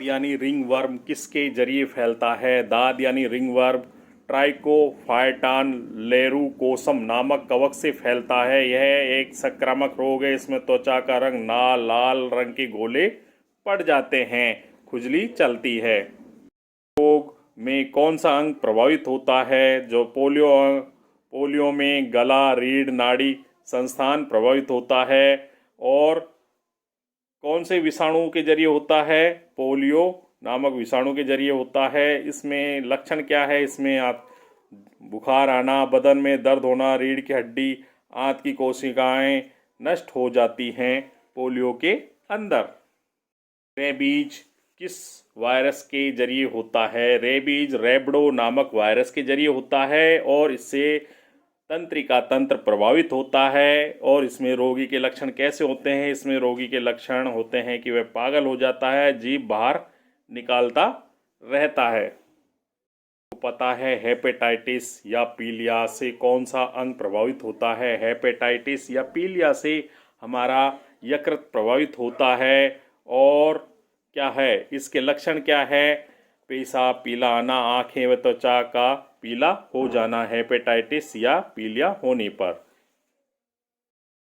यानी ring worm किसके जरिए फैलता है? दाद यानी रिंग वर्म ट्राइकोफाइटान लेरुकोसम नामक कवक से फैलता है। यह एक संक्रामक रोग है। इसमें त्वचा का रंग लाल रंग के गोले पड़ जाते हैं, खुजली चलती है। रोग में कौन सा अंग प्रभावित होता है? जो पोलियो में गला, रीढ़, नाड़ी संस्थान प्रभावित होता है। और कौन से विषाणु के जरिए होता है? पोलियो नामक विषाणु के जरिए होता है। इसमें लक्षण क्या है? इसमें आप बुखार आना, बदन में दर्द होना, रीढ़ की हड्डी, आंत की कोशिकाएं नष्ट हो जाती हैं पोलियो के अंदर। रेबीज किस वायरस के जरिए होता है? रेबीज रेबडो नामक वायरस के जरिए होता है और इससे तंत्रिका तंत्र प्रभावित होता है। और इसमें रोगी के लक्षण कैसे होते हैं? इसमें रोगी के लक्षण होते हैं कि वह पागल हो जाता है, जीभ बाहर निकालता रहता है। तो पता है हेपेटाइटिस या पीलिया से कौन सा अंग प्रभावित होता है? हेपेटाइटिस या पीलिया से हमारा यकृत प्रभावित होता है। और क्या है इसके लक्षण? क्या है? पेशाब पीला आना, आंखें व त्वचा का पीला हो जाना, हेपेटाइटिस या पीलिया होने पर।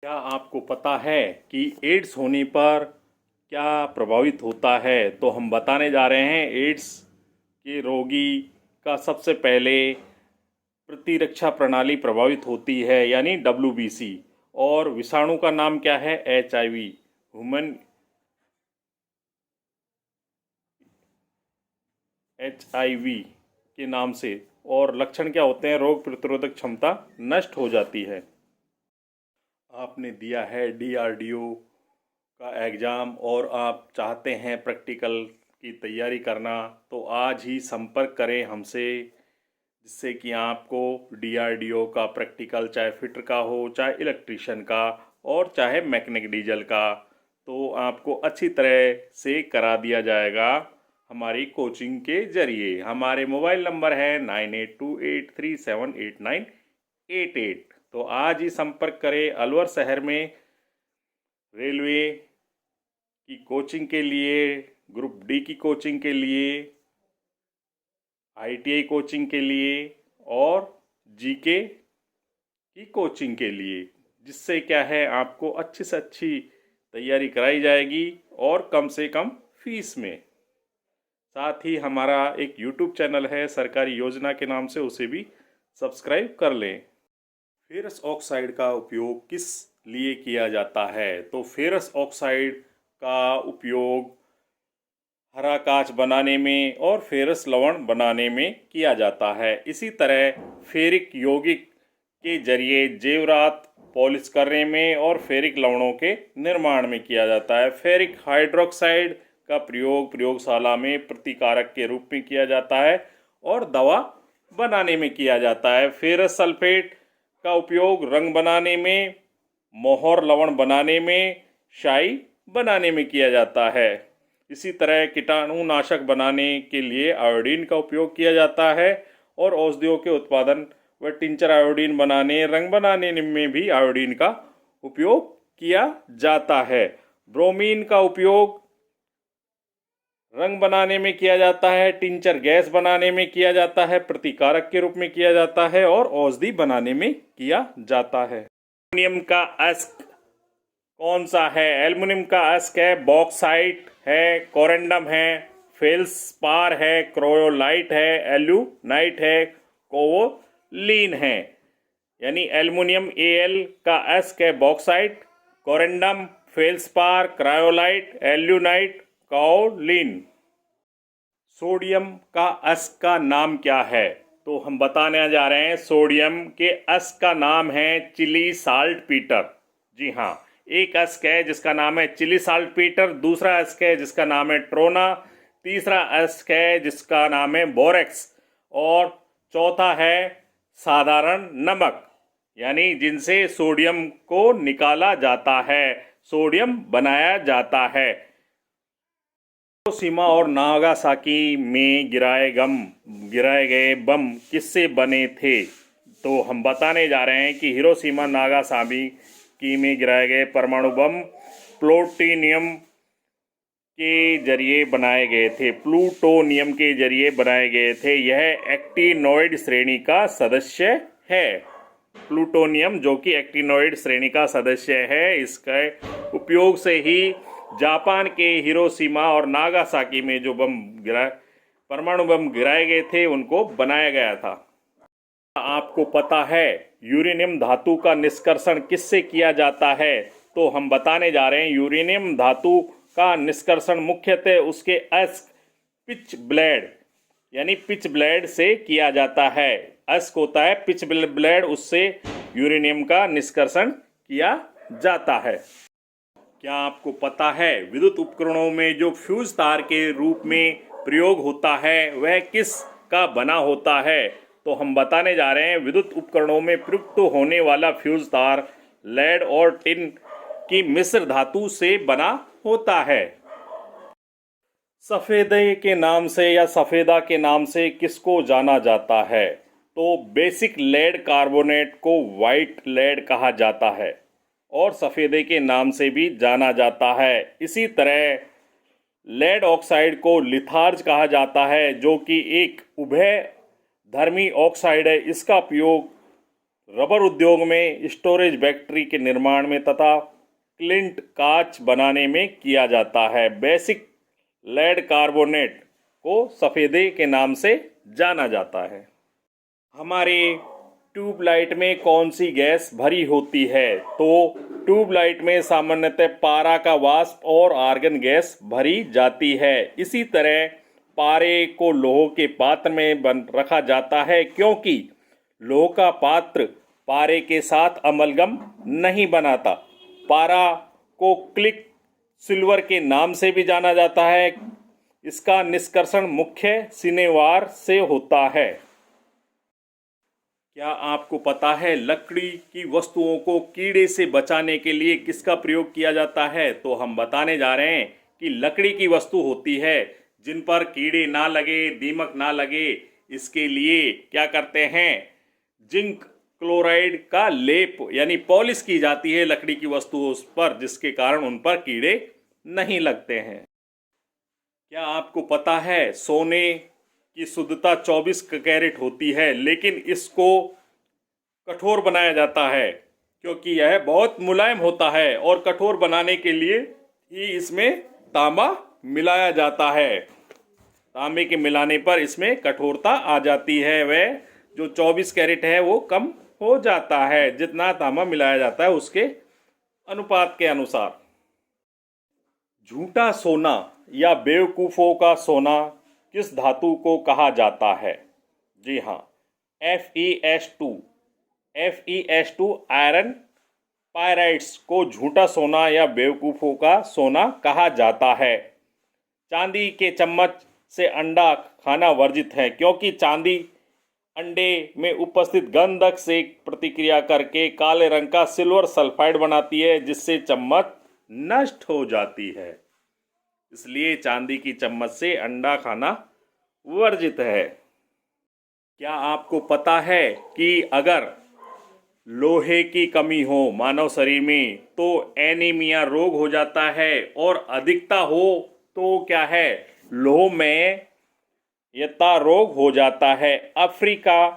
क्या आपको पता है कि एड्स होने पर क्या प्रभावित होता है? तो हम बताने जा रहे हैं। एड्स के रोगी का सबसे पहले प्रतिरक्षा प्रणाली प्रभावित होती है, यानी WBC। और विषाणु का नाम क्या है? HIV, ह्यूमन HIV के नाम से। और लक्षण क्या होते हैं? रोग प्रतिरोधक क्षमता नष्ट हो जाती है। आपने दिया है DRDO का एग्ज़ाम और आप चाहते हैं प्रैक्टिकल की तैयारी करना, तो आज ही संपर्क करें हमसे, जिससे कि आपको DRDO का प्रैक्टिकल, चाहे फिटर का हो, चाहे इलेक्ट्रीशियन का, और चाहे मैकेनिक डीजल का, तो आपको अच्छी तरह से करा दिया जाएगा हमारी कोचिंग के जरिए। हमारे मोबाइल नंबर है 9828378988। तो आज ही संपर्क करें। अलवर शहर में रेलवे की कोचिंग के लिए, ग्रुप D की कोचिंग के लिए, ITI कोचिंग के लिए और GK की कोचिंग के लिए, जिससे क्या है आपको अच्छी से अच्छी तैयारी कराई जाएगी और कम से कम फीस में। साथ ही हमारा एक YouTube चैनल है सरकारी योजना के नाम से, उसे भी सब्सक्राइब कर लें। फेरस ऑक्साइड का उपयोग किस लिए किया जाता है? तो फेरस ऑक्साइड का उपयोग हरा कांच बनाने में और फेरस लवण बनाने में किया जाता है। इसी तरह फेरिक यौगिक के जरिए जेवरात पॉलिश करने में और फेरिक लवणों के निर्माण में किया जाता है। फेरिक हाइड्रोक्साइड का प्रयोग प्रयोगशाला में प्रतिकारक के रूप में किया जाता है और दवा बनाने में किया जाता है। फेरस सल्फेट का उपयोग रंग बनाने में, मोहर लवण बनाने में, शाई बनाने में किया जाता है। इसी तरह कीटाणुनाशक बनाने के लिए आयोडीन का उपयोग किया जाता है और औषधियों के उत्पादन व टिंचर आयोडीन बनाने, रंग बनाने में भी आयोडीन का उपयोग किया जाता है। ब्रोमीन का उपयोग रंग बनाने में किया जाता है, टिंचर गैस बनाने में किया जाता है, प्रतिकारक के रूप में किया जाता है और औषधि बनाने में किया जाता है। एल्युमिनियम का अस्क कौन सा है? एल्युमिनियम का अस्क है बॉक्साइट है, कोरेंडम है, फेल्सपार है, क्रोयोलाइट है, एल्यूनाइट है, कोवोलीन है। यानी एल्युमिनियम Al का अस्क है bauxite, corundum, feldspar, cryolite, alunite, kaolin. Sodium का अस्क का नाम क्या है? तो हम बताने जा रहे हैं। सोडियम के अस्क का नाम है चिली साल्ट पीटर। जी हाँ, एक अस्क है जिसका नाम है चिली साल्ट पीटर, दूसरा अस्क है जिसका नाम है ट्रोना, तीसरा अस्क है जिसका नाम है बोरेक्स, और चौथा है साधारण नमक, यानी जिनसे सोडियम को निकाला जाता है, सोडियम बनाया जाता है। हिरोशिमा और नागासाकी में गिराए गए बम किससे बने थे? तो हम बताने जा रहे हैं कि हिरोशिमा नागासाकी में गिराए गए परमाणु बम प्लूटोनियम के जरिए बनाए गए थे, प्लूटोनियम के जरिए बनाए गए थे। यह एक्टिनॉइड श्रेणी का सदस्य है। प्लूटोनियम जो कि एक्टिनॉइड श्रेणी का सदस्य है, इसके उपयोग से ही जापान के हिरोशिमा और नागासाकी में जो परमाणु बम गिराए गए थे उनको बनाया गया था। आपको पता है यूरेनियम धातु का निष्कर्षण किससे किया जाता है? तो हम बताने जा रहे हैं, यूरेनियम धातु का निष्कर्षण मुख्यतः उसके पिच ब्लेड यानी पिच ब्लेड से किया जाता है। अस्क होता है, पिच ब्लेड, उससे यूरेनियम का निष्कर्षण किया जाता है। क्या आपको पता है विद्युत उपकरणों में जो फ्यूज तार के रूप में प्रयोग होता है वह किस का बना होता है? तो हम बताने जा रहे हैं, विद्युत उपकरणों में प्रयुक्त होने वाला फ्यूज तार लेड और टिन की मिश्र धातु से बना होता है। सफेदे के नाम से या सफेदा के नाम से किसको जाना जाता है? तो बेसिक लेड कार्बोनेट को वाइट लेड कहा जाता है और सफेदे के नाम से भी जाना जाता है। इसी तरह लेड ऑक्साइड को लिथार्ज कहा जाता है, जो कि एक उभय धर्मी ऑक्साइड है। इसका उपयोग रबर उद्योग में, स्टोरेज बैटरी के निर्माण में तथा क्लिंट कांच बनाने में किया जाता है। बेसिक लेड कार्बोनेट को सफेदे के नाम से जाना जाता है। हमारे ट्यूबलाइट में कौन सी गैस भरी होती है? तो ट्यूबलाइट में सामान्यतः पारा का वाष्प और आर्गन गैस भरी जाती है। इसी तरह पारे को लोह के पात्र में रखा जाता है, क्योंकि लोह का पात्र पारे के साथ अमलगम नहीं बनाता। पारा को क्लिक सिल्वर के नाम से भी जाना जाता है। इसका निष्कर्षण मुख्य सिनेवार से होता है। क्या आपको पता है लकड़ी की वस्तुओं को कीड़े से बचाने के लिए किसका प्रयोग किया जाता है? तो हम बताने जा रहे हैं कि लकड़ी की वस्तु होती है जिन पर कीड़े ना लगे, दीमक ना लगे, इसके लिए क्या करते हैं, जिंक क्लोराइड का लेप यानी पॉलिश की जाती है लकड़ी की वस्तुओं पर, जिसके कारण उन पर कीड़े नहीं लगते हैं। क्या आपको पता है सोने की शुद्धता 24 कैरेट होती है, लेकिन इसको कठोर बनाया जाता है क्योंकि यह बहुत मुलायम होता है और कठोर बनाने के लिए ही इसमें तांबा मिलाया जाता है। तांबे के मिलाने पर इसमें कठोरता आ जाती है, वह जो 24 कैरेट है वो कम हो जाता है जितना तांबा मिलाया जाता है उसके अनुपात के अनुसार। झूठा सोना या बेवकूफ़ों का सोना किस धातु को कहा जाता है? जी हाँ, Fe2 आयरन पायराइड्स को झूठा सोना या बेवकूफ़ों का सोना कहा जाता है। चांदी के चम्मच से अंडा खाना वर्जित है, क्योंकि चांदी अंडे में उपस्थित गंधक से प्रतिक्रिया करके काले रंग का सिल्वर सल्फाइड बनाती है, जिससे चम्मच नष्ट हो जाती है। इसलिए चांदी की चम्मच से अंडा खाना वर्जित है। क्या आपको पता है कि अगर लोहे की कमी हो मानव शरीर में तो एनीमिया रोग हो जाता है, और अधिकता हो तो क्या है, लोह में यता रोग हो जाता है। अफ्रीका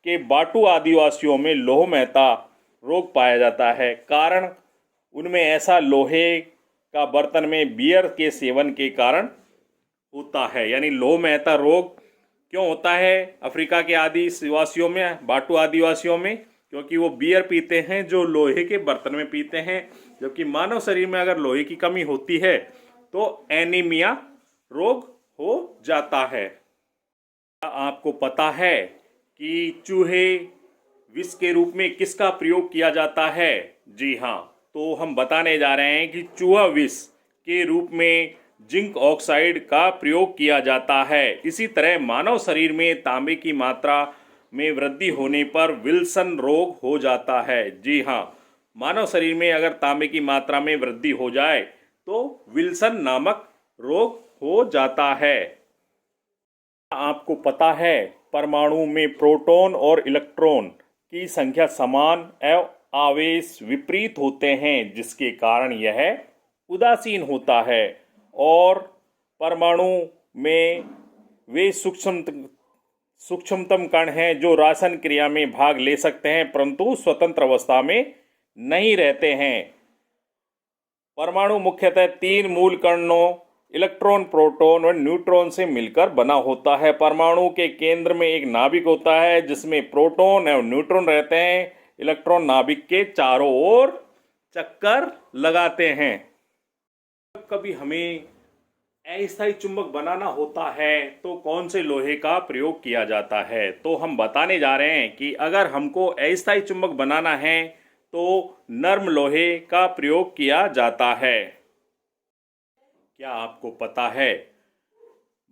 के बाटू आदिवासियों में लोह महता रोग पाया जाता है। कारण उनमें ऐसा लोहे का बर्तन में बियर के सेवन के कारण होता है। यानी लोह महता रोग क्यों होता है अफ्रीका के आदिवासियों में, बाटू आदिवासियों में? क्योंकि वो बियर पीते हैं जो लोहे के बर्तन में पीते हैं। जबकि मानव शरीर में अगर लोहे की कमी होती है तो एनीमिया रोग हो जाता है। आपको पता है कि चूहे विष के रूप में किसका प्रयोग किया जाता है? जी हाँ, तो हम बताने जा रहे हैं कि चूहा विष के रूप में जिंक ऑक्साइड का प्रयोग किया जाता है। इसी तरह मानव शरीर में तांबे की मात्रा में वृद्धि होने पर विल्सन रोग हो जाता है। जी हाँ, मानव शरीर में अगर तांबे की मात्रा में वृद्धि हो जाए तो विल्सन नामक रोग हो जाता है। आपको पता है परमाणु में प्रोटॉन और इलेक्ट्रॉन की संख्या समान एवं आवेश विपरीत होते हैं, जिसके कारण यह उदासीन होता है और परमाणु में वे सूक्ष्मतम कण हैं जो रासायनिक क्रिया में भाग ले सकते हैं परंतु स्वतंत्र अवस्था में नहीं रहते हैं। परमाणु मुख्यतः तीन मूल कणों इलेक्ट्रॉन, प्रोटॉन और न्यूट्रॉन से मिलकर बना होता है। परमाणु के केंद्र में एक नाभिक होता है जिसमें प्रोटॉन और न्यूट्रॉन रहते हैं। इलेक्ट्रॉन नाभिक के चारों ओर चक्कर लगाते हैं। कभी हमें अस्थायी चुंबक बनाना होता है तो कौन से लोहे का प्रयोग किया जाता है? तो हम बताने जा रहे हैं कि अगर हमको अस्थायी चुंबक बनाना है तो नर्म लोहे का प्रयोग किया जाता है। क्या आपको पता है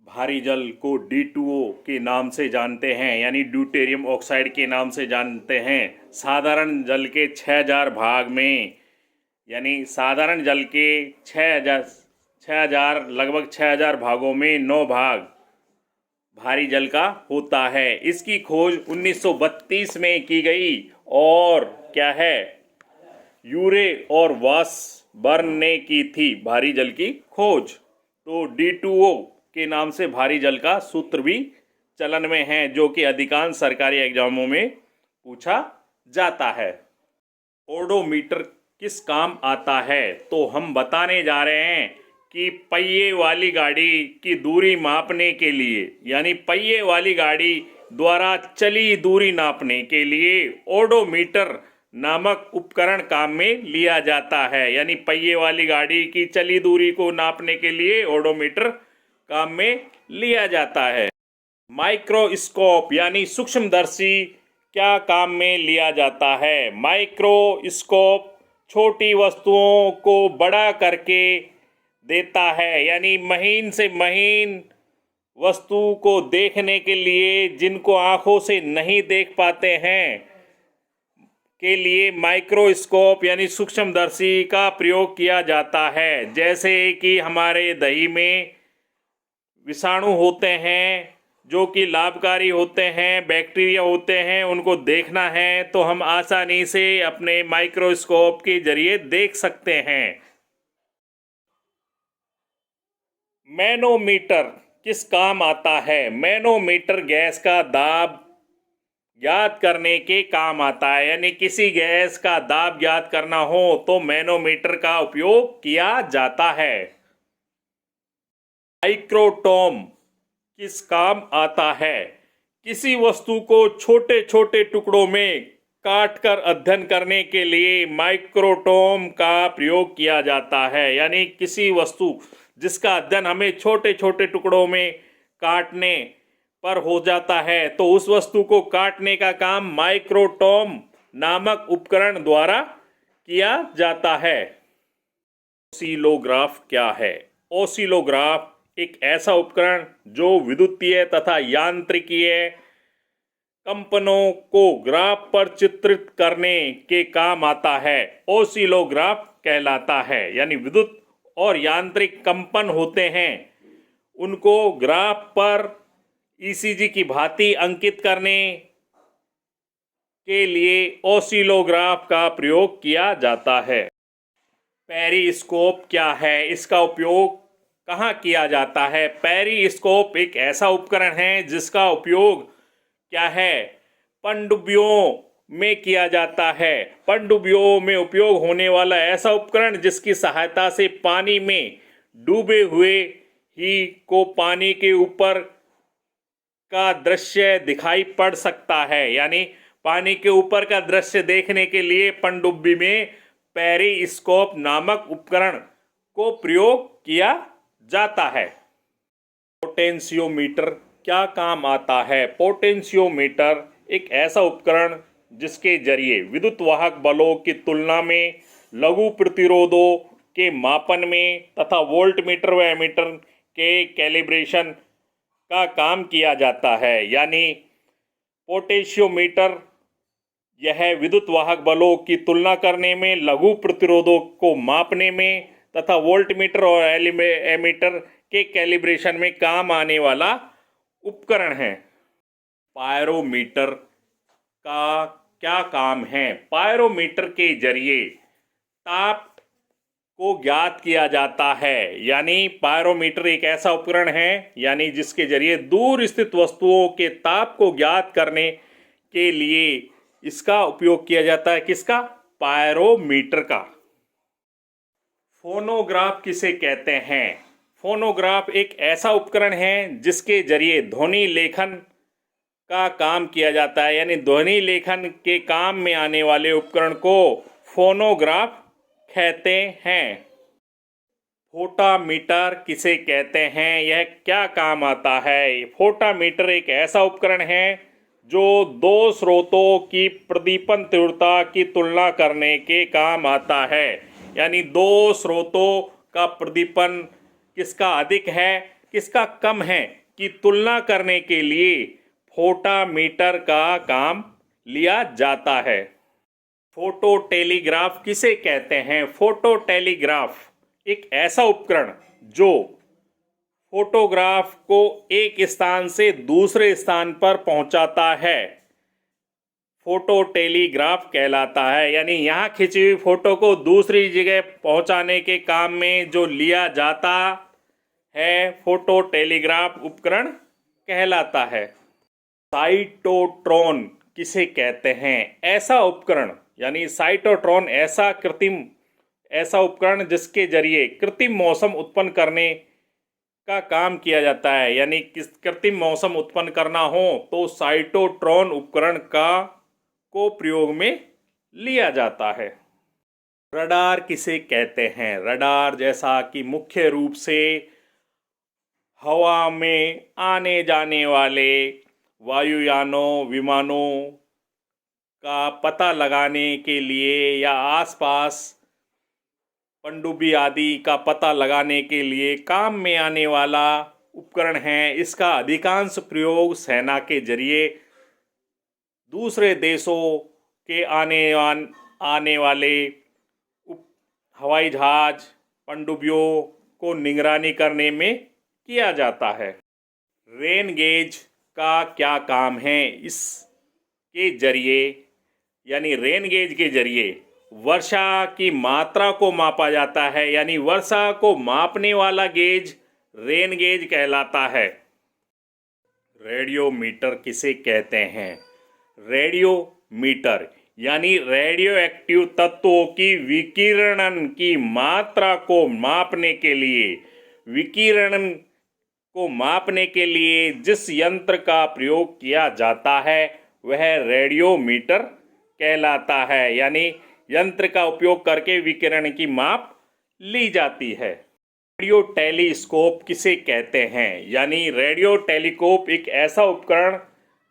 भारी जल को D2O के नाम से जानते हैं, यानी ड्यूटेरियम ऑक्साइड के नाम से जानते हैं। साधारण जल के 6000 भाग में, यानी साधारण जल के 6000 लगभग 6000 भागों में 9 भाग भारी जल का होता है। इसकी खोज 1932 में की गई और क्या है, यूरे और वासबर्न ने की थी भारी जल की खोज। तो D2O के नाम से भारी जल का सूत्र भी चलन में है जो कि अधिकांश सरकारी एग्जामों में पूछा जाता है। ओडोमीटर किस काम आता है? तो हम बताने जा रहे हैं कि पहिए वाली गाड़ी की दूरी मापने के लिए, यानी पहिए वाली गाड़ी द्वारा चली दूरी नापने के लिए ओडोमीटर नामक उपकरण काम में लिया जाता है। यानी पहिए वाली गाड़ी की चली दूरी को नापने के लिए ओडोमीटर काम में लिया जाता है। माइक्रोस्कोप यानी सूक्ष्मदर्शी क्या काम में लिया जाता है? माइक्रोस्कोप छोटी वस्तुओं को बड़ा करके देता है, यानी महीन से महीन वस्तु को देखने के लिए, जिनको आंखों से नहीं देख पाते हैं, के लिए माइक्रोस्कोप यानी सूक्ष्मदर्शी का प्रयोग किया जाता है। जैसे कि हमारे दही में विषाणु होते हैं जो कि लाभकारी होते हैं, बैक्टीरिया होते हैं, उनको देखना है तो हम आसानी से अपने माइक्रोस्कोप के जरिए देख सकते हैं। मैनोमीटर किस काम आता है? मैनोमीटर गैस का दाब ज्ञात करने के काम आता है, यानी किसी गैस का दाब ज्ञात करना हो तो मैनोमीटर का उपयोग किया जाता है। माइक्रोटोम किस काम आता है? किसी वस्तु को छोटे छोटे टुकड़ों में काटकर अध्ययन करने के लिए माइक्रोटोम का प्रयोग किया जाता है। यानी किसी वस्तु जिसका अध्ययन हमें छोटे छोटे टुकड़ों में काटने पर हो जाता है तो उस वस्तु को काटने का काम माइक्रोटोम नामक उपकरण द्वारा किया जाता है। ओसिलोग्राफ क्या है? ओसिलोग्राफ एक ऐसा उपकरण जो विद्युतीय तथा यांत्रिकीय कंपनों को ग्राफ पर चित्रित करने के काम आता है, ओसिलोग्राफ कहलाता है। यानी विद्युत और यांत्रिक कंपन होते हैं, उनको ग्राफ पर ईसीजी की भांति अंकित करने के लिए ओसिलोग्राफ का प्रयोग किया जाता है। पेरिस्कोप क्या है? इसका उपयोग कहाँ किया जाता है? पेरिस्कोप एक ऐसा उपकरण है जिसका उपयोग क्या है, पनडुब्बियों में किया जाता है। पनडुब्बियों में उपयोग होने वाला ऐसा उपकरण जिसकी सहायता से पानी में डूबे हुए ही को पानी के ऊपर का दृश्य दिखाई पड़ सकता है। यानी पानी के ऊपर का दृश्य देखने के लिए पनडुब्बी में पेरिस्कोप नामक उपकरण को प्रयोग किया जाता है। पोटेंशियोमीटर क्या काम आता है? पोटेंशियोमीटर एक ऐसा उपकरण जिसके जरिए विद्युत वाहक बलों की तुलना में लघु प्रतिरोधों के मापन में तथा वोल्टमीटर व एमीटर के कैलिब्रेशन का काम किया जाता है। यानी पोटेंशियोमीटर यह विद्युत वाहक बलों की तुलना करने में, लघु प्रतिरोधों को मापने में तथा वोल्टमीटर और एमीटर के कैलिब्रेशन में काम आने वाला उपकरण है। पायरोमीटर का क्या काम है? पायरोमीटर के जरिए ताप को ज्ञात किया जाता है। यानी पायरोमीटर एक ऐसा उपकरण है यानी जिसके जरिए दूर स्थित वस्तुओं के ताप को ज्ञात करने के लिए इसका उपयोग किया जाता है। किसका? पायरोमीटर का। फोनोग्राफ किसे कहते हैं? फोनोग्राफ एक ऐसा उपकरण है जिसके जरिए ध्वनि लेखन का काम किया जाता है। यानी ध्वनि लेखन के काम में आने वाले उपकरण को फोनोग्राफ कहते हैं। फोटामीटर किसे कहते हैं? यह क्या काम आता है? फोटामीटर एक ऐसा उपकरण है जो दो स्रोतों की प्रदीपन तीव्रता की तुलना करने के काम आता है। यानी दो स्रोतों का प्रदीपन किसका अधिक है, किसका कम है की तुलना करने के लिए फोटामीटर का काम लिया जाता है। फोटो टेलीग्राफ किसे कहते हैं? फोटो टेलीग्राफ एक ऐसा उपकरण जो फोटोग्राफ को एक स्थान से दूसरे स्थान पर पहुंचाता है, फोटो टेलीग्राफ कहलाता है। यानी यहाँ खिंची हुई फोटो को दूसरी जगह पहुंचाने के काम में जो लिया जाता है, फोटो टेलीग्राफ उपकरण कहलाता है। साइटोट्रॉन किसे कहते हैं? ऐसा उपकरण यानी साइटोट्रॉन ऐसा उपकरण जिसके जरिए कृत्रिम मौसम उत्पन्न करने का काम किया जाता है। यानी किस कृत्रिम मौसम उत्पन्न करना हो तो साइटोट्रॉन उपकरण को प्रयोग में लिया जाता है। रडार किसे कहते हैं? रडार जैसा कि मुख्य रूप से हवा में आने जाने वाले वायुयानों, विमानों का पता लगाने के लिए या आसपास पनडुब्बी आदि का पता लगाने के लिए काम में आने वाला उपकरण है। इसका अधिकांश प्रयोग सेना के जरिए दूसरे देशों के आने वाले हवाई जहाज, पनडुब्बियों को निगरानी करने में किया जाता है। रेन गेज का क्या काम है? इसके जरिए यानी रेन गेज के जरिए वर्षा की मात्रा को मापा जाता है। यानी वर्षा को मापने वाला गेज रेन गेज कहलाता है। रेडियोमीटर किसे कहते हैं? रेडियोमीटर यानी रेडियो एक्टिव तत्वों की विकिरणन की मात्रा को मापने के लिए, विकिरणन को मापने के लिए जिस यंत्र का प्रयोग किया जाता है वह रेडियोमीटर कहलाता है। यानी यंत्र का उपयोग करके विकिरण की माप ली जाती है। रेडियो टेलीस्कोप किसे कहते हैं? यानी रेडियो टेलीस्कोप एक ऐसा उपकरण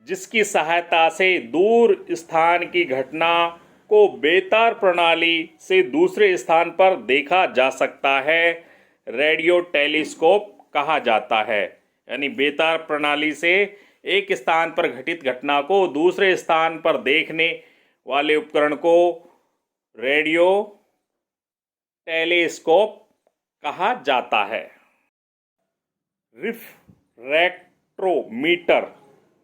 जिसकी सहायता से दूर स्थान की घटना को बेतार प्रणाली से दूसरे स्थान पर देखा जा सकता है, रेडियो टेलीस्कोप कहा जाता है। यानी बेतार प्रणाली से एक स्थान पर घटित घटना को दूसरे स्थान पर देखने वाले उपकरण को रेडियो टेलीस्कोप कहा जाता है। रिफ्रैक्ट्रोमीटर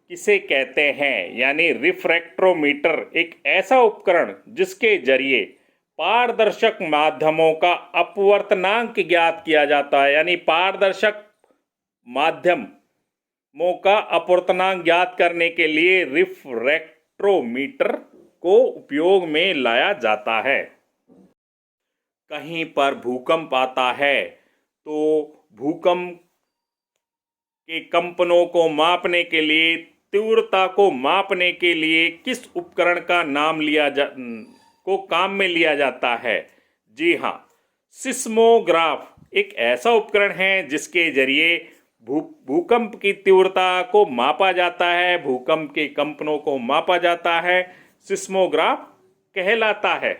किसे कहते हैं? यानी रिफ्रैक्ट्रोमीटर एक ऐसा उपकरण जिसके जरिए पारदर्शक माध्यमों का अपवर्तनांक ज्ञात किया जाता है। यानी पारदर्शक माध्यमों का अपवर्तनांक ज्ञात करने के लिए रिफ्रैक्ट्रोमीटर को उपयोग में लाया जाता है। कहीं पर भूकंप आता है तो भूकंप के कंपनों को मापने के लिए, तीव्रता को मापने के लिए किस उपकरण का नाम को काम में लिया जाता है? जी हाँ, सिस्मोग्राफ एक ऐसा उपकरण है जिसके जरिए भूकंप की तीव्रता को मापा जाता है, भूकंप के कंपनों को मापा जाता है, सिस्मोग्राफ कहलाता है।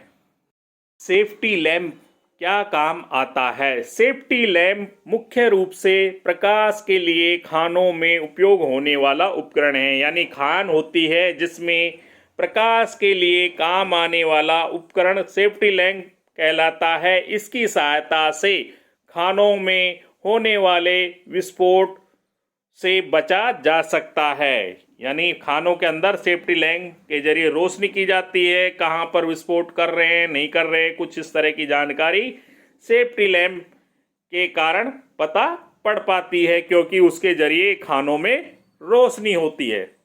सेफ्टी लैंप क्या काम आता है? सेफ्टी लैंप मुख्य रूप से प्रकाश के लिए खानों में उपयोग होने वाला उपकरण है। यानी खान होती है जिसमें प्रकाश के लिए काम आने वाला उपकरण सेफ्टी लैंप कहलाता है। इसकी सहायता से खानों में होने वाले विस्फोट से बचा जा सकता है। यानी खानों के अंदर सेफ्टी लैंप के जरिए रोशनी की जाती है, कहाँ पर विस्फोट कर रहे हैं, नहीं कर रहे हैं, कुछ इस तरह की जानकारी सेफ्टी लैंप के कारण पता पड़ पाती है, क्योंकि उसके जरिए खानों में रोशनी होती है।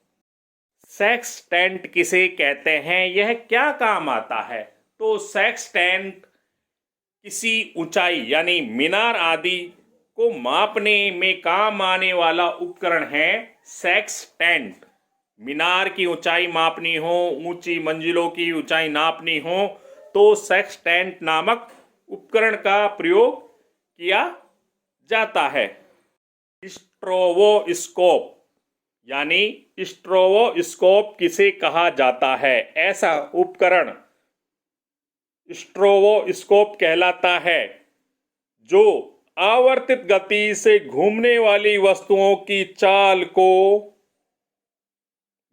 सेक्सटेंट किसे कहते हैं, यह क्या काम आता है? तो सेक्सटेंट किसी ऊंचाई यानी मीनार आदि को मापने में काम आने वाला उपकरण है सेक्सटेंट। मीनार की ऊंचाई मापनी हो, ऊंची मंजिलों की ऊंचाई नापनी हो, तो सेक्सटेंट नामक उपकरण का प्रयोग किया जाता है। स्ट्रोबोस्कोप यानी स्ट्रोबोस्कोप किसे कहा जाता है? ऐसा उपकरण स्ट्रोबोस्कोप कहलाता है जो आवर्तित गति से घूमने वाली वस्तुओं की चाल को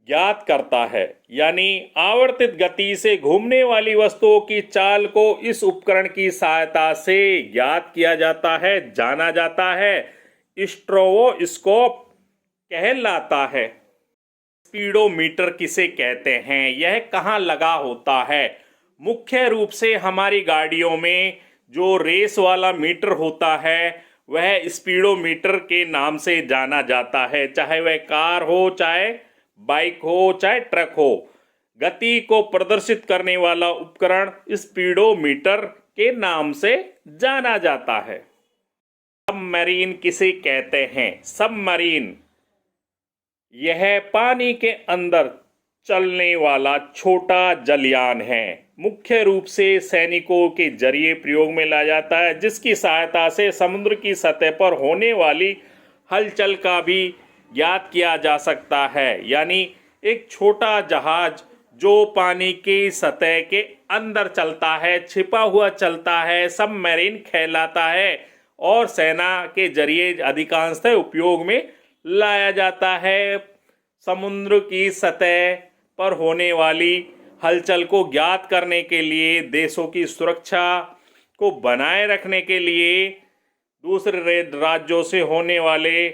ज्ञात करता है। यानी आवर्तित गति से घूमने वाली वस्तुओं की चाल को इस उपकरण की सहायता से ज्ञात किया जाता है, जाना जाता है, स्ट्रोबोस्कोप कहलाता है। स्पीडोमीटर किसे कहते हैं, यह कहाँ लगा होता है? मुख्य रूप से हमारी गाड़ियों में जो रेस वाला मीटर होता है वह स्पीडोमीटर के नाम से जाना जाता है, चाहे वह कार हो, चाहे बाइक हो, चाहे ट्रक हो। गति को प्रदर्शित करने वाला उपकरण स्पीडोमीटर के नाम से जाना जाता है। सबमरीन किसे कहते हैं? सबमरीन यह पानी के अंदर चलने वाला छोटा जलयान है। मुख्य रूप से सैनिकों के जरिए प्रयोग में लाया जाता है, जिसकी सहायता से समुद्र की सतह पर होने वाली हलचल का भी ज्ञात किया जा सकता है। यानी एक छोटा जहाज जो पानी की सतह के अंदर चलता है, छिपा हुआ चलता है, सबमरीन कहलाता है और सेना के जरिए अधिकांशतः उपयोग में लाया जाता है। समुद्र की सतह पर होने वाली हलचल को ज्ञात करने के लिए, देशों की सुरक्षा को बनाए रखने के लिए, दूसरे राज्यों से होने वाले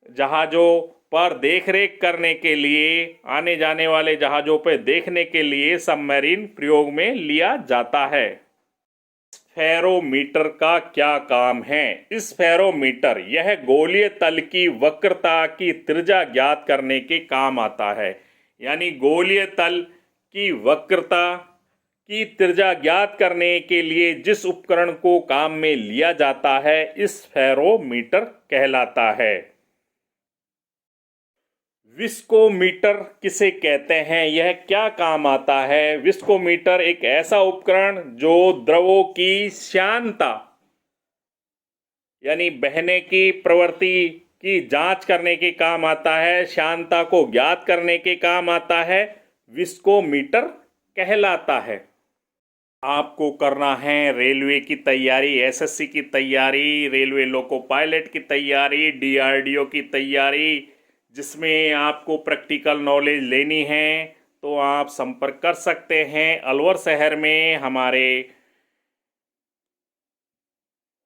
जहाज़ों पर देखरेख करने के लिए, आने जाने वाले जहाज़ों पर देखने के लिए सबमरीन प्रयोग में लिया जाता है। स्फेरोमीटर का क्या काम है? स्फेरोमीटर यह गोलीय तल की वक्रता की त्रिज्या ज्ञात करने के काम आता है। यानी गोलीय तल की वक्रता की त्रिज्या ज्ञात करने के लिए जिस उपकरण को काम में लिया जाता है स्फेरोमीटर कहलाता है। विस्कोमीटर किसे कहते हैं, यह क्या काम आता है? विस्कोमीटर एक ऐसा उपकरण जो द्रवों की श्यानता यानी बहने की प्रवृत्ति की जांच करने के काम आता है, श्यानता को ज्ञात करने के काम आता है, विस्कोमीटर कहलाता है। आपको करना है रेलवे की तैयारी, एसएससी की तैयारी, रेलवे लोको पायलट की तैयारी, डीआरडीओ की तैयारी, जिसमें आपको प्रैक्टिकल नॉलेज लेनी है, तो आप संपर्क कर सकते हैं अलवर शहर में हमारे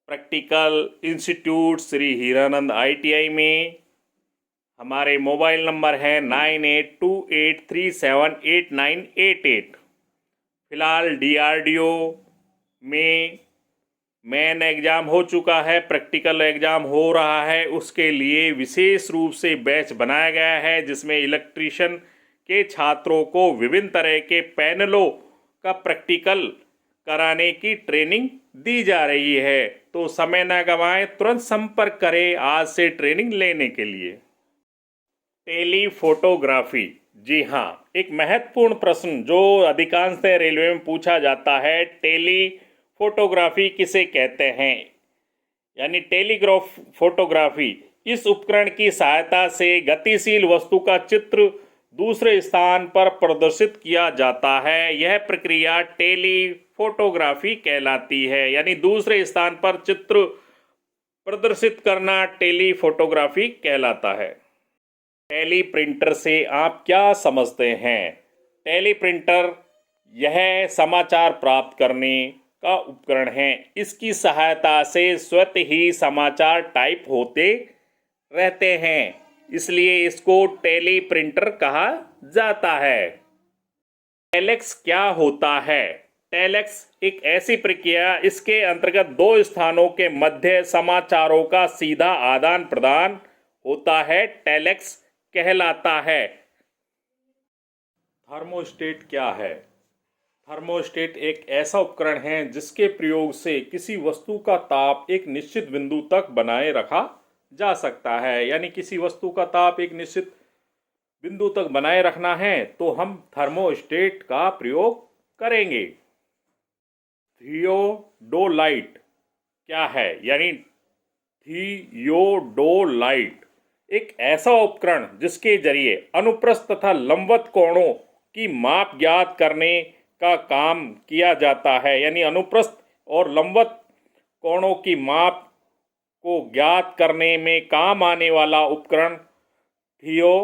practical institute Shri Hiranand ITI में। हमारे मोबाइल नंबर है 9828378988। फिलहाल डीआरडीओ में मेन एग्ज़ाम हो चुका है, प्रैक्टिकल एग्ज़ाम हो रहा है, उसके लिए विशेष रूप से बैच बनाया गया है, जिसमें इलेक्ट्रीशियन के छात्रों को विभिन्न तरह के पैनलों का प्रैक्टिकल कराने की ट्रेनिंग दी जा रही है। तो समय न गंवाएं, तुरंत संपर्क करें आज से ट्रेनिंग लेने के लिए। टेलीफोटोग्राफी, जी हाँ, एक महत्वपूर्ण प्रश्न जो अधिकांशतः रेलवे में पूछा जाता है, टेलीफोटोग्राफी किसे कहते हैं? यानी टेलीग्राफ फोटोग्राफी इस उपकरण की सहायता से गतिशील वस्तु का चित्र दूसरे स्थान पर प्रदर्शित किया जाता है। यह प्रक्रिया टेलीफोटोग्राफी कहलाती है। यानी दूसरे स्थान पर चित्र प्रदर्शित करना टेलीफोटोग्राफी कहलाता है। टेली प्रिंटर से आप क्या समझते हैं? टेली प्रिंटर यह समाचार प्राप्त करने का उपकरण है। इसकी सहायता से स्वतः ही समाचार टाइप होते रहते हैं, इसलिए इसको टेली प्रिंटर कहा जाता है। टेलेक्स क्या होता है? टेलेक्स एक ऐसी प्रक्रिया, इसके अंतर्गत दो स्थानों के मध्य समाचारों का सीधा आदान प्रदान होता है, टेलेक्स कहलाता है। थर्मोस्टेट क्या है? थर्मोस्टेट एक ऐसा उपकरण है जिसके प्रयोग से किसी वस्तु का ताप एक निश्चित बिंदु तक बनाए रखा जा सकता है। यानी किसी वस्तु का ताप एक निश्चित बिंदु तक बनाए रखना है तो हम थर्मोस्टेट का प्रयोग करेंगे। थियोडोलाइट क्या है? यानी थियोडोलाइट एक ऐसा उपकरण जिसके जरिए अनुप्रस्थ तथा लंबवत कोणों की माप ज्ञात करने का काम किया जाता है। यानी अनुप्रस्थ और लंबवत कोणों की माप को ज्ञात करने में काम आने वाला उपकरण थियोडोलाइट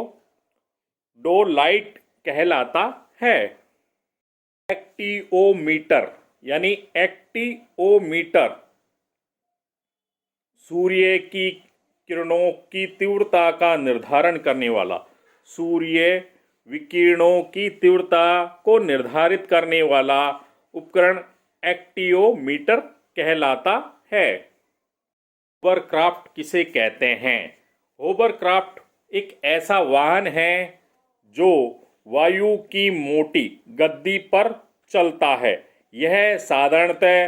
कहलाता है। एक्टियोमीटर यानी एक्टियोमीटर सूर्य की किरणों की तीव्रता का निर्धारण करने वाला, सूर्य विकिरणों की तीव्रता को निर्धारित करने वाला उपकरण एक्टियोमीटर कहलाता है। होवरक्राफ्ट किसे कहते हैं? होवरक्राफ्ट एक ऐसा वाहन है जो वायु की मोटी गद्दी पर चलता है। यह साधारणतः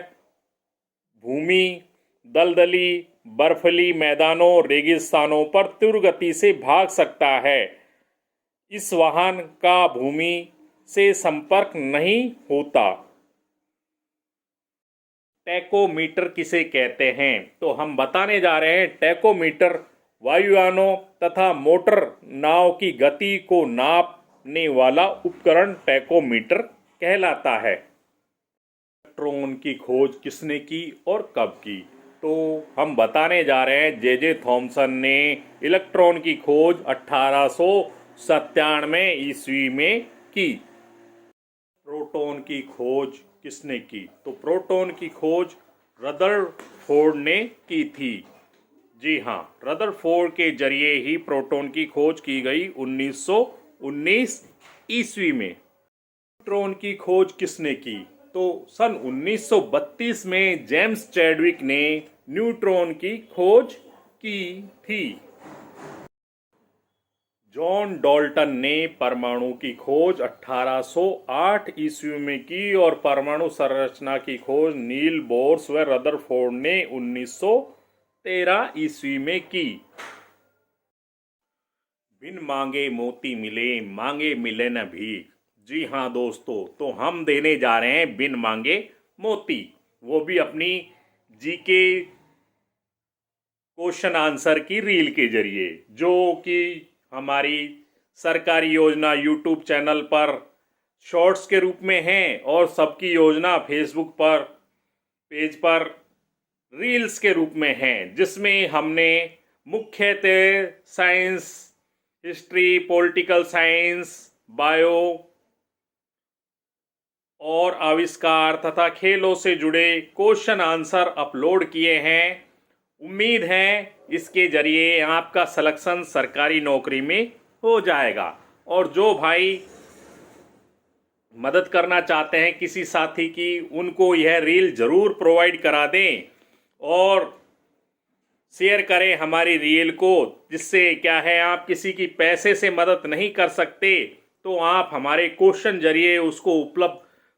भूमि, दलदली, बर्फीली मैदानों, रेगिस्तानों पर तीव्र गति से भाग सकता है। इस वाहन का भूमि से संपर्क नहीं होता। टैकोमीटर किसे कहते हैं? तो हम बताने जा रहे हैं। टैकोमीटर वायुयानों तथा मोटर नाव की गति को नापने वाला उपकरण टैकोमीटर कहलाता है। इलेक्ट्रॉन की खोज किसने की और कब की? तो हम बताने जा रहे हैं जे थॉमसन ने इलेक्ट्रॉन की खोज 1897 ईस्वी में की। प्रोटॉन की खोज किसने की? तो प्रोटॉन की खोज रदरफोर्ड ने की थी। जी हाँ, रदरफोर्ड के जरिए ही प्रोटॉन की खोज की गई 1919 ईस्वी में। न्यूट्रॉन की खोज किसने की? तो सन 1932 में जेम्स चैडविक ने न्यूट्रॉन की खोज की थी। जॉन डाल्टन ने परमाणु की खोज 1808 ईस्वी में की और परमाणु संरचना की खोज नील बोर्स व रदरफोर्ड ने 1913 ईस्वी में की। बिन मांगे मोती मिले, मांगे मिले न भीख। जी हाँ दोस्तों, तो हम देने जा रहे हैं बिन मांगे मोती, वो भी अपनी जीके क्वेश्चन आंसर की रील के जरिए, जो कि हमारी सरकारी योजना यूट्यूब चैनल पर शॉर्ट्स के रूप में है और सबकी योजना फेसबुक पर पेज पर रील्स के रूप में है, जिसमें हमने मुख्यतः science, history, political science, bio और आविष्कार तथा खेलों से जुड़े क्वेश्चन आंसर अपलोड किए हैं। उम्मीद है इसके जरिए आपका सिलेक्शन सरकारी नौकरी में हो जाएगा। और जो भाई मदद करना चाहते हैं किसी साथी की, उनको यह रील ज़रूर प्रोवाइड करा दें और शेयर करें हमारी रील को, जिससे क्या है, आप किसी की पैसे से मदद नहीं कर सकते तो आप हमारे क्वेश्चन जरिए उसको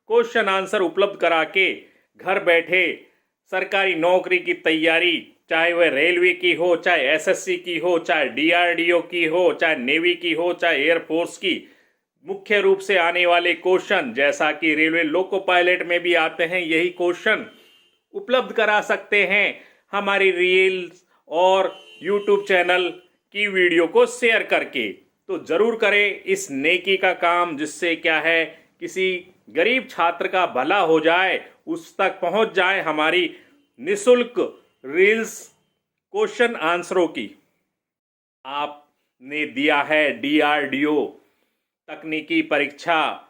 क्वेश्चन आंसर उपलब्ध करा के घर बैठे सरकारी नौकरी की तैयारी, चाहे वह रेलवे की हो, चाहे एसएससी की हो, चाहे डीआरडीओ की हो, चाहे नेवी की हो, चाहे एयरफोर्स की, मुख्य रूप से आने वाले क्वेश्चन, जैसा कि रेलवे लोको पायलट में भी आते हैं, यही क्वेश्चन उपलब्ध करा सकते हैं हमारी रील्स और यूट्यूब चैनल की वीडियो को शेयर करके। तो ज़रूर करें इस नेकी का काम, जिससे क्या है, किसी गरीब छात्र का भला हो जाए, उस तक पहुंच जाए हमारी निःशुल्क रील्स क्वेश्चन आंसरों की। आपने दिया है डीआरडीओ तकनीकी परीक्षा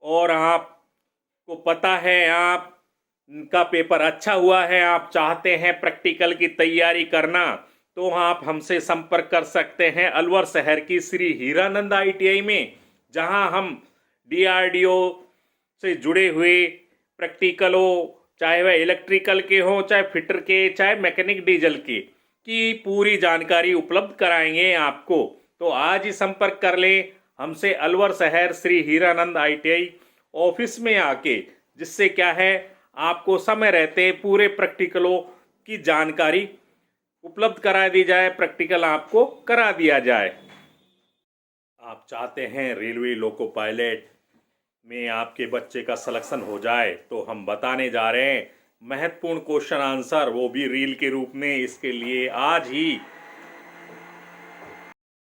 और आपको पता है आपका पेपर अच्छा हुआ है, आप चाहते हैं प्रैक्टिकल की तैयारी करना, तो आप हमसे संपर्क कर सकते हैं अलवर शहर की श्री हीरानंद ITI में, जहां हम डीआरडीओ से जुड़े हुए प्रैक्टिकल हो, चाहे वह इलेक्ट्रिकल के हो, चाहे फिटर के, चाहे मैकेनिक डीजल के, की पूरी जानकारी उपलब्ध कराएंगे आपको। तो आज ही संपर्क कर लें हमसे अलवर शहर श्री हीरानंद ITI ऑफिस में आके, जिससे क्या है आपको समय रहते पूरे प्रैक्टिकलों की जानकारी उपलब्ध करा दी जाए, प्रैक्टिकल आपको करा दिया जाए। आप चाहते हैं रेलवे लोको पायलट में आपके बच्चे का सिलेक्शन हो जाए, तो हम बताने जा रहे हैं महत्वपूर्ण क्वेश्चन आंसर, वो भी रील के रूप में। इसके लिए आज ही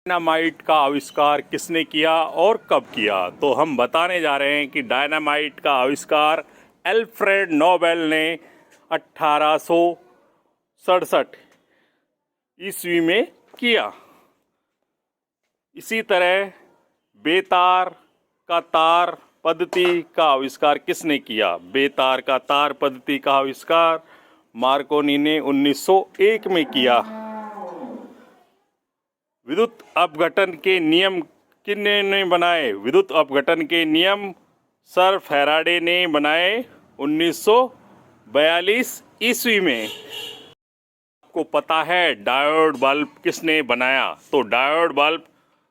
डायनामाइट का आविष्कार किसने किया और कब किया, तो हम बताने जा रहे हैं कि डायनामाइट का आविष्कार अल्फ्रेड नोबेल ने 1867 ईस्वी में किया। इसी तरह बेतार का तार पद्धति का आविष्कार किसने किया? बेतार का तार पद्धति का आविष्कार मार्कोनी ने 1901 में किया। विद्युत अपघटन के नियम किसने बनाए? विद्युत अपघटन के नियम सर फैराडे ने बनाए 1942 ईस्वी में। आपको पता है डायोड बल्ब किसने बनाया? तो diode bulb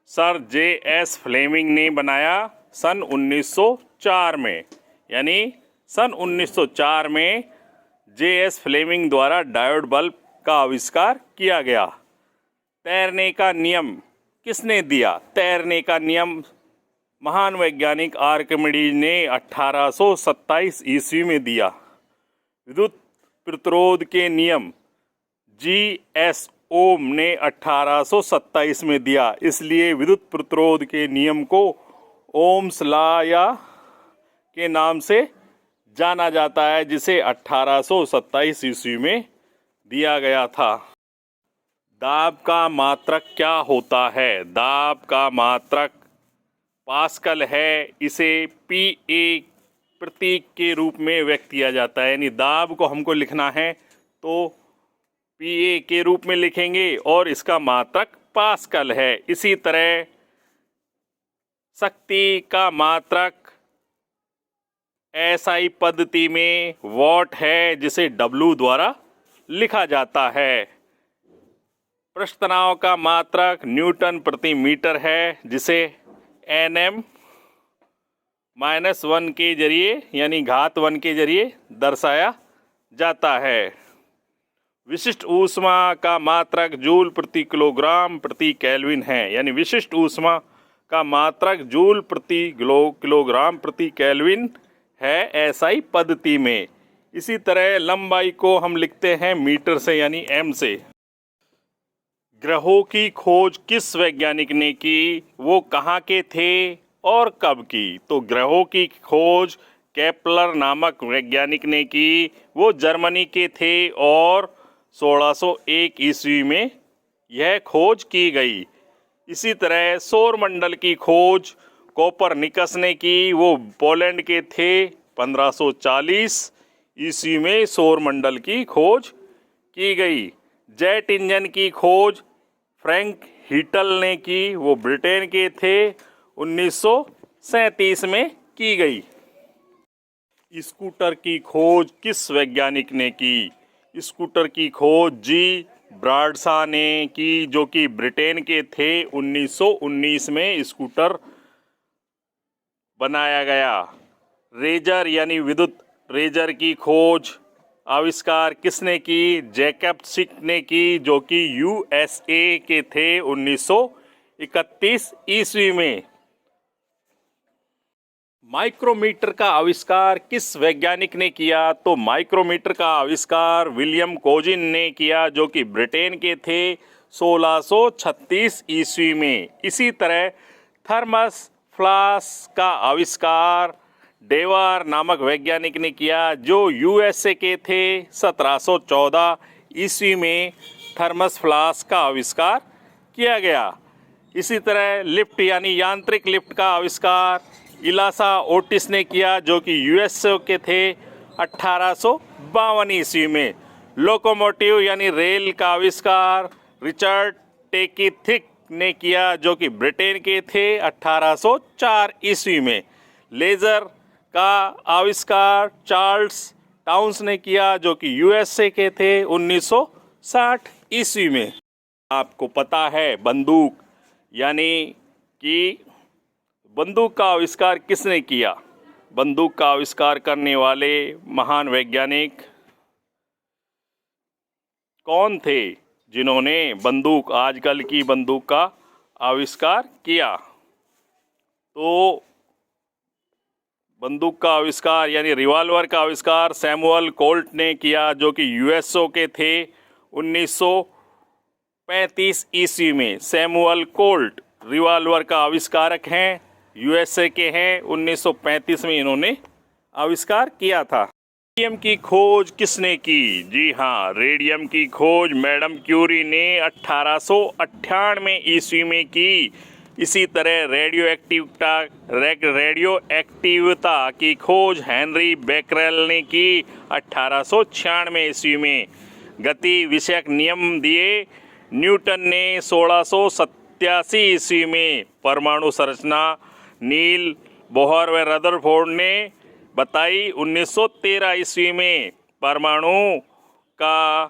sir JS Fleming ने बनाया सन 1904 में। यानी सन 1904 में JS फ्लेमिंग द्वारा डायोड बल्ब का आविष्कार किया गया। तैरने का नियम किसने दिया? तैरने का नियम महान वैज्ञानिक आर्किमिडीज ने 1827 ईस्वी में दिया। विद्युत प्रतिरोध के नियम GS ओम ने 1827 में दिया। इसलिए विद्युत प्रतिरोध के नियम को ओम्स लॉ या के नाम से जाना जाता है, जिसे 1827 ईस्वी में दिया गया था। दाब का मात्रक क्या होता है? दाब का मात्रक पास्कल है। इसे PA प्रतीक के रूप में व्यक्त किया जाता है। यानी दाब को हमको लिखना है तो PA के रूप में लिखेंगे और इसका मात्रक पास्कल है। इसी तरह शक्ति का मात्रक SI पद्धति में वॉट है, जिसे W द्वारा लिखा जाता है। पृष्ठ तनाव का मात्रक न्यूटन प्रति मीटर है, जिसे Nm-1 के जरिए यानी घात 1 के जरिए दर्शाया जाता है। विशिष्ट ऊष्मा का मात्रक जूल प्रति किलोग्राम प्रति केल्विन है। यानी विशिष्ट ऊष्मा का मात्रक जूल प्रति किलोग्राम प्रति केल्विन है SI पद्धति में। इसी तरह लंबाई को हम लिखते हैं मीटर से यानी m से। ग्रहों की खोज किस वैज्ञानिक ने की? वो कहाँ के थे और कब की? तो ग्रहों की खोज केपलर नामक वैज्ञानिक ने की। वो जर्मनी के थे और 1601 ईस्वी में यह खोज की गई। इसी तरह सौर मंडल की खोज कोपरनिकस ने की। वो पोलैंड के थे। 1540 ईस्वी में सौर मंडल की खोज की गई। जेट इंजन की खोज फ्रैंक हीटल ने की। वो ब्रिटेन के थे। 1937 में की गई। स्कूटर की खोज किस वैज्ञानिक ने की? स्कूटर की खोज G. ब्राडशॉ ने की, जो कि ब्रिटेन के थे। 1919 में स्कूटर बनाया गया। रेजर यानी विद्युत रेजर की खोज आविष्कार किसने की? जैकब सिक ने की, जो कि USA के थे। 1931 ईस्वी में। माइक्रोमीटर का आविष्कार किस वैज्ञानिक ने किया? तो माइक्रोमीटर का आविष्कार विलियम कोजिन ने किया, जो कि ब्रिटेन के थे। 1636 ईस्वी में। इसी तरह थर्मस फ्लास्क का आविष्कार डेवर नामक वैज्ञानिक ने किया, जो USA के थे। 1714 ईस्वी में थर्मस फ्लास्क का आविष्कार किया गया। इसी तरह लिफ्ट यानी यांत्रिक लिफ्ट का आविष्कार इलासा ओटिस ने किया, जो कि USA के थे। 1852 ईस्वी में। लोकोमोटिव यानी रेल का आविष्कार रिचर्ड टेकीथिक ने किया, जो कि ब्रिटेन के थे। 1804 ईस्वी में। लेज़र का आविष्कार चार्ल्स टाउन्स ने किया, जो कि यूएसए के थे 1960 ईस्वी में। आपको पता है बंदूक, यानी कि बंदूक का आविष्कार किसने किया? बंदूक का आविष्कार करने वाले महान वैज्ञानिक कौन थे जिन्होंने बंदूक, आजकल की बंदूक का आविष्कार किया? तो बंदूक का आविष्कार यानी रिवॉल्वर का आविष्कार सैमुअल कोल्ट ने किया, जो कि यूएसओ के थे 1935 ईस्वी में। सैमुअल कोल्ट रिवॉल्वर का आविष्कारक हैं, यूएसए के हैं। 1935 में इन्होंने आविष्कार किया था। रेडियम की खोज किसने की? जी हाँ, रेडियम की खोज मैडम क्यूरी ने 1898 ईस्वी में की। इसी तरह रेडियो एक्टिवता की खोज हेनरी बेकरेल ने की 1896 ईस्वी में। गति विषयक नियम दिए न्यूटन ने 1687 ईस्वी में। परमाणु संरचना नील बोहर व रदरफोर्ड ने बताई 1913 ईस्वी में। परमाणु का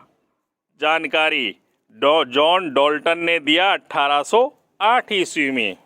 जानकारी जॉन डाल्टन ने दिया 1808 ईस्वी में।